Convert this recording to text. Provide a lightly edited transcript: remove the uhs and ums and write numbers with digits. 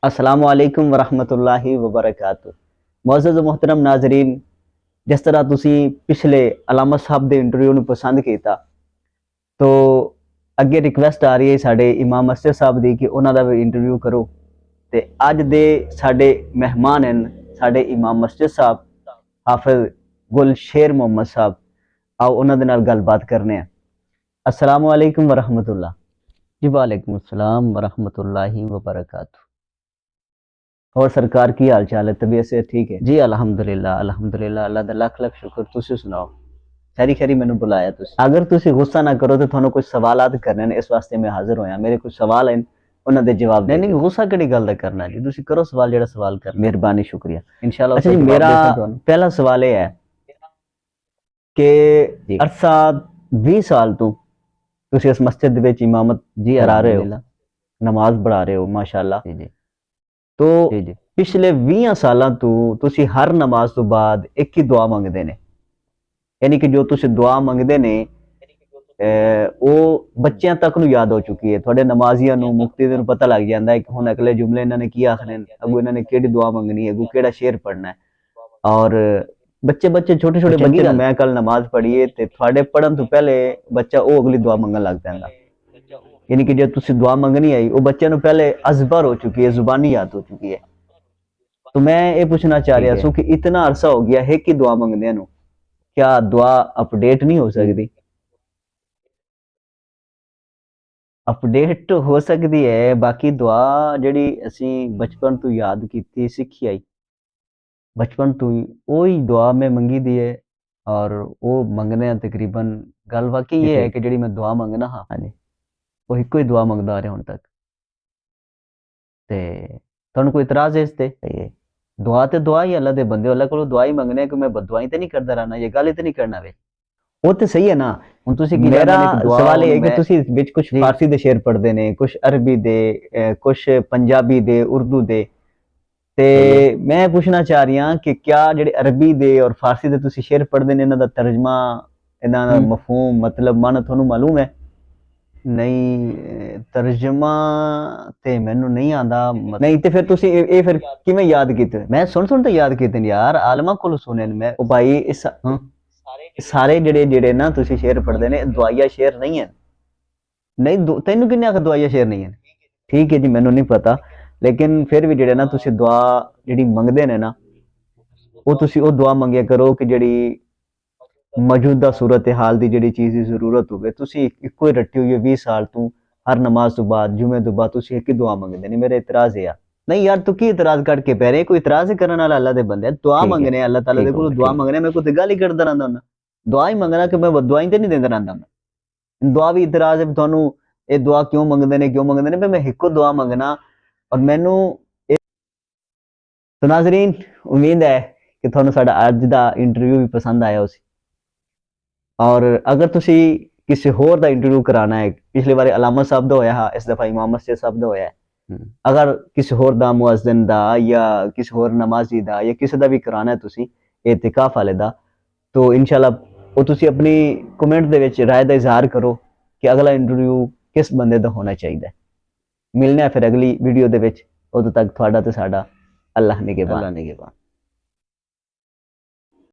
अस्सलामु अलैकुम वरहमतुल्लाहि वबरकातुह। मुअज़्ज़ज़ मोहतरम नाज़रीन, जिस तरह तुसी पिछले अलामा साहब दे इंटरव्यू ਨੂੰ पसंद ਕੀਤਾ, तो ਅੱਗੇ ਰਿਕਵੈਸਟ ਆ ਰਹੀ ਹੈ ਸਾਡੇ ਇਮਾਮ ਮਸਜਿਦ ਸਾਹਿਬ ਦੀ ਕਿ ਉਹਨਾਂ ਦਾ ਵੀ ਇੰਟਰਵਿਊ ਕਰੋ। ਤੇ ਅੱਜ ਦੇ ਸਾਡੇ ਮਹਿਮਾਨ ਹਨ ਸਾਡੇ ਇਮਾਮ ਮਸਜਿਦ ਸਾਹਿਬ ਹਾਫਿਜ਼ ਗੁਲਸ਼ੇਰ ਮੁਹੰਮਦ ਸਾਹਿਬ। आओ ਉਹਨਾਂ ਦੇ ਨਾਲ ਗੱਲਬਾਤ ਕਰਨੇ ਆ। अस्सलामु अलैकुम वरहमतुल्लाह। जी वालेकुम अस्सलाम वरहमतुल्लाहि वबरकातुह। और सरकार की हाल चाल है? तबीयत से ठीक है जी? अल्हम्दुलिल्लाह अल्हम्दुलिल्लाह, अल्लाह दा लख लख शुक्र। तुसी सुनाओ? खैरी खैरी मैनू बुलाया तुसी। अगर तुसी गुस्सा ना करो तो थानू कुछ सवालात करने ने, इस वास्ते मैं हाजिर होया। मेरे कुछ सवाल हैं, उन्हां दे जवाब। नहीं नहीं, गुस्सा किहड़ी गल दा करना जी, तुसी करो सवाल, जेड़ा सवाल कर। मेहरबानी, शुक्रिया इंशाअल्लाह। अच्छा जी, मेरा पहला सवाल ये है कि अरसा 20 साल तो तुसी इस मस्जिद दे विच इमामत जी करा रहे हो, नमाज पढ़ा रहे हो माशाअल्लाह जी। तो पिछले 20 सालों तो तुसी हर नमाज तो बाद एक ही दुआ मंगदे ने, यानी कि जो तुसी दुआ मंगदे ने वो बच्चों तक नूं याद हो चुकी है। थोड़े नमाजियां नूं मुक्ति नूं पता लग जाता है कि हुण अगले जुमले इन्होंने की आखने, अगू इन्होंने किहड़ी दुआ मंगनी है, अगू किहड़ा शेर पढ़ना है। और बच्चे बच्चे छोटे छोटे बच्चे, मैं कल नमाज पढ़ी है ते थोड़े पढ़न तो पहले बच्चा वो अगली दुआ मंगन लग पैंदा, यानी कि जो तुसी दुआ मंगनी आई वो बच्चे नूं पहले अजबर हो चुकी है, जुबानी याद हो चुकी है। तो मैं ये पूछना चाह रहा हूं कि इतना अरसा हो गया है कि दुआ मंगदे नूं, क्या दुआ अपडेट नहीं हो सकती? अपडेट तो हो सकती है, बाकी दुआ जिहड़ी असीं बचपन तो याद कीती सीखी आई, बचपन तो ही वही दुआ में मंगी दी है। और वो मंगने तकरीबन गल वाकई ये है कि जिहड़ी मैं दुआ मंगना हाँ जी, वो इक्को ही दुआ मंगदा आ रहा हुण तक। ते तुहानूं कोई इतराज है इस ते? दुआ ते दुआ ही, अल्लाह दे बंदे अल्लाह कोलों दुआ ही मंगने कि मैं बददुआई ते नहीं करदा रहना, ये गल ही ते नहीं करना वे। वो तो सही है ना। हुण तुसीं की मेरा सवाल ये है कि तुसीं विच कुछ फारसी दे शेर पढ़दे ने, कुछ अरबी दे, कुछ पंजाबी दे, उर्दू दे। ते मैं पूछना चाह रही हां कि क्या जिहड़े अरबी दे और फारसी दे तुसीं शेर पढ़दे ने, इन्हां दा तर्जमा, इन्हां दा मफहूम मतलब माना तुहानूं मालूम है? नहीं, तर्जमा ते मैनू नहीं आंदा। नहीं ते फिर तुसी ए फिर किवें याद कीते? मैं सुन सुन ते याद कीते ने यार, आलमा कोलों सुने ने मैं। ओ भाई इस सारे जेड़े जेड़े ना तुसी शेर पढ़दे ने दुआया शेर नहीं है। नहीं तैनू किन्ने आखिया दुआया शेर नहीं है? ठीक है जी, मैनू नहीं पता, लेकिन फिर भी जेड़े ना तुसी दुआ जेड़ी मंगदे ने ना, वो तुसी वो दुआ मंगिया करो कि जेड़ी मौजूदा सूरत हाल की जिहड़ी चीज़ की जरूरत होवे। तुसी इक्को ही रट्टी हुई है 20 साल तू, हर नमाज तो बाद, जुमे तो बाद तुसी एक ही दुआ मंगदे ने। मेरा इतराज है। नहीं यार, तू की इतराज कट के पै रहे? कोई इतराज करने वाला अल्लाह दे बंदे दुआ मंगने, अल्लाह ताला दे कोलों दुआ मंगने, मैं कोई गल ही करदा रहिंदा हुंदा। दुआ ही मंगना कि मैं दुआई ते नहीं देंदा रहिंदा हुंदा। दुआ भी इतराज है तुहानू, ये दुआ क्यों मंगदे ने, क्यों मंगदे ने? मैं इक्को दुआ मंगना। और मैनू तो नाज़रीन, उम्मीद है कि तुहानू साडा अज दा इंटरव्यू भी पसंद आया उसी। और अगर तुसी किसी होर दा इंटरव्यू कराना है, पिछली बार अलामा साहब दा होया हा, इस दफा इमाम मस्जिद साहब दा होया है। अगर किसी होर दा, मुअज्जिन दा या किसी होर नमाजी दा या किसी दा भी कराना है तुसी एतिकाफ वाले दा, तो इंशाल्लाह वो तुसी अपनी कमेंट दे विच राय दा इजहार करो कि अगला इंटरव्यू किस बंदे दा होना चाहिए। मिलने फिर अगली वीडियो दे विच, उदों तक तुहाडा ते साडा अल्लाह निगहबान।